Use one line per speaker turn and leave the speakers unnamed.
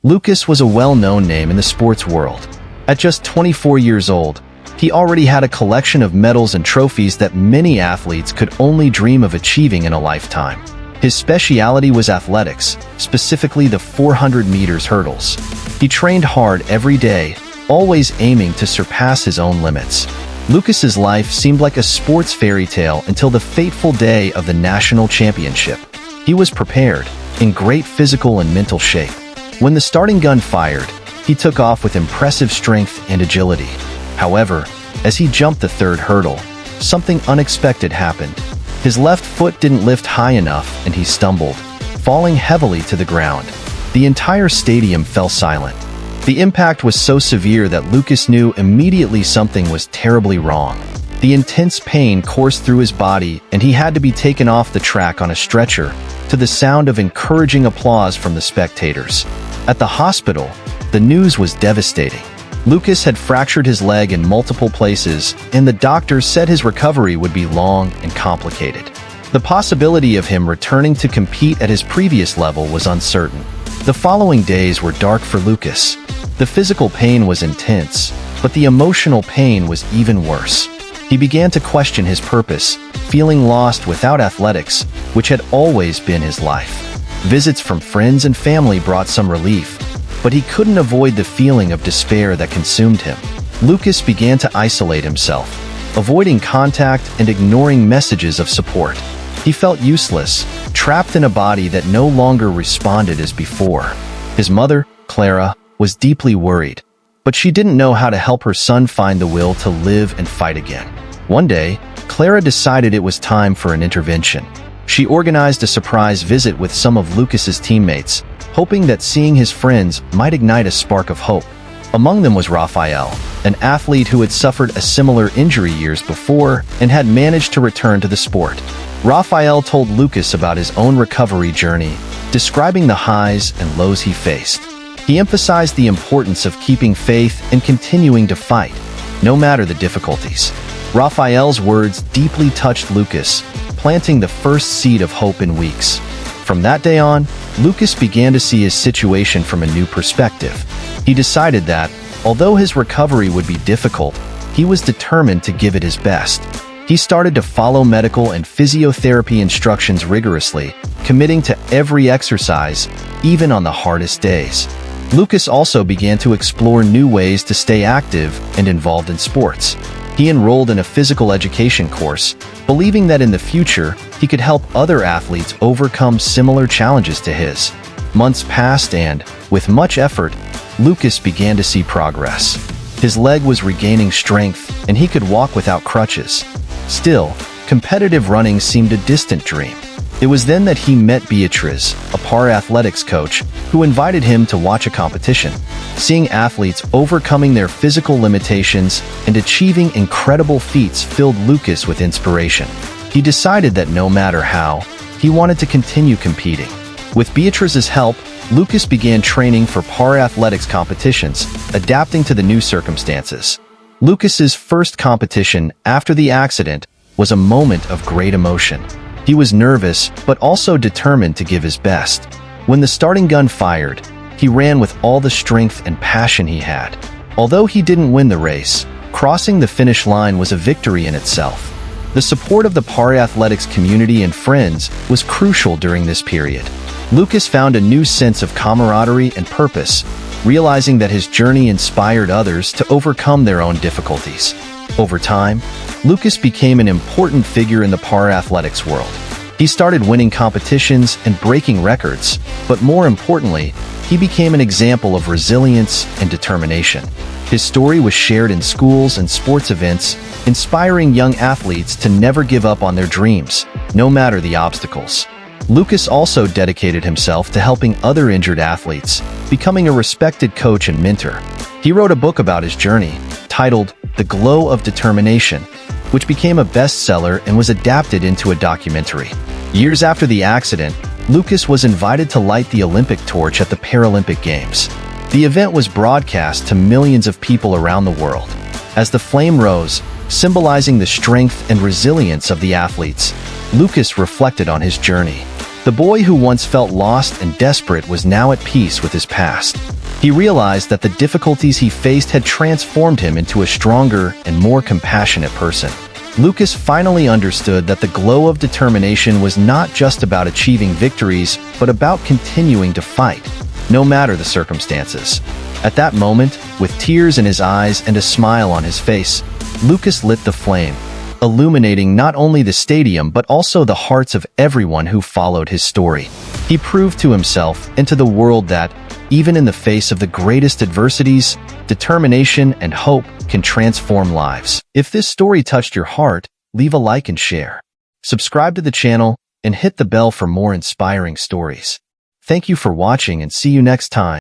Lucas was a well-known name in the sports world. At just 24 years old, he already had a collection of medals and trophies that many athletes could only dream of achieving in a lifetime. His specialty was athletics, specifically the 400 meters hurdles. He trained hard every day, always aiming to surpass his own limits. Lucas's life seemed like a sports fairy tale until the fateful day of the national championship. He was prepared, in great physical and mental shape. When the starting gun fired, he took off with impressive strength and agility. However, as he jumped the third hurdle, something unexpected happened. His left foot didn't lift high enough and he stumbled, falling heavily to the ground. The entire stadium fell silent. The impact was so severe that Lucas knew immediately something was terribly wrong. The intense pain coursed through his body and he had to be taken off the track on a stretcher, to the sound of encouraging applause from the spectators. At the hospital, the news was devastating. Lucas had fractured his leg in multiple places, and the doctors said his recovery would be long and complicated. The possibility of him returning to compete at his previous level was uncertain. The following days were dark for Lucas. The physical pain was intense, but the emotional pain was even worse. He began to question his purpose, feeling lost without athletics, which had always been his life. Visits from friends and family brought some relief, but he couldn't avoid the feeling of despair that consumed him. Lucas began to isolate himself, avoiding contact and ignoring messages of support. He felt useless, trapped in a body that no longer responded as before. His mother, Clara, was deeply worried, but she didn't know how to help her son find the will to live and fight again. One day, Clara decided it was time for an intervention. She organized a surprise visit with some of Lucas's teammates, hoping that seeing his friends might ignite a spark of hope. Among them was Raphael, an athlete who had suffered a similar injury years before and had managed to return to the sport. Raphael told Lucas about his own recovery journey, describing the highs and lows he faced. He emphasized the importance of keeping faith and continuing to fight, no matter the difficulties. Raphael's words deeply touched Lucas, planting the first seed of hope in weeks. From that day on, Lucas began to see his situation from a new perspective. He decided that, although his recovery would be difficult, he was determined to give it his best. He started to follow medical and physiotherapy instructions rigorously, committing to every exercise, even on the hardest days. Lucas also began to explore new ways to stay active and involved in sports. He enrolled in a physical education course, believing that in the future, he could help other athletes overcome similar challenges to his. Months passed and, with much effort, Lucas began to see progress. His leg was regaining strength and he could walk without crutches. Still, competitive running seemed a distant dream. It was then that he met Beatriz, a para-athletics coach, who invited him to watch a competition. Seeing athletes overcoming their physical limitations and achieving incredible feats filled Lucas with inspiration. He decided that no matter how, he wanted to continue competing. With Beatriz's help, Lucas began training for para-athletics competitions, adapting to the new circumstances. Lucas's first competition after the accident was a moment of great emotion. He was nervous, but also determined to give his best. When the starting gun fired, he ran with all the strength and passion he had. Although he didn't win the race, crossing the finish line was a victory in itself. The support of the para-athletics community and friends was crucial during this period. Lucas found a new sense of camaraderie and purpose, realizing that his journey inspired others to overcome their own difficulties. Over time, Lucas became an important figure in the para-athletics world. He started winning competitions and breaking records, but more importantly, he became an example of resilience and determination. His story was shared in schools and sports events, inspiring young athletes to never give up on their dreams, no matter the obstacles. Lucas also dedicated himself to helping other injured athletes, becoming a respected coach and mentor. He wrote a book about his journey, titled The Glow of Determination, which became a bestseller and was adapted into a documentary. Years after the accident, Lucas was invited to light the Olympic torch at the Paralympic Games. The event was broadcast to millions of people around the world. As the flame rose, symbolizing the strength and resilience of the athletes, Lucas reflected on his journey. The boy who once felt lost and desperate was now at peace with his past. He realized that the difficulties he faced had transformed him into a stronger and more compassionate person. Lucas finally understood that the glow of determination was not just about achieving victories, but about continuing to fight, no matter the circumstances. At that moment, with tears in his eyes and a smile on his face, Lucas lit the flame, illuminating not only the stadium but also the hearts of everyone who followed his story. He proved to himself and to the world that, even in the face of the greatest adversities, determination and hope can transform lives. If this story touched your heart, leave a like and share. Subscribe to the channel and hit the bell for more inspiring stories. Thank you for watching and see you next time.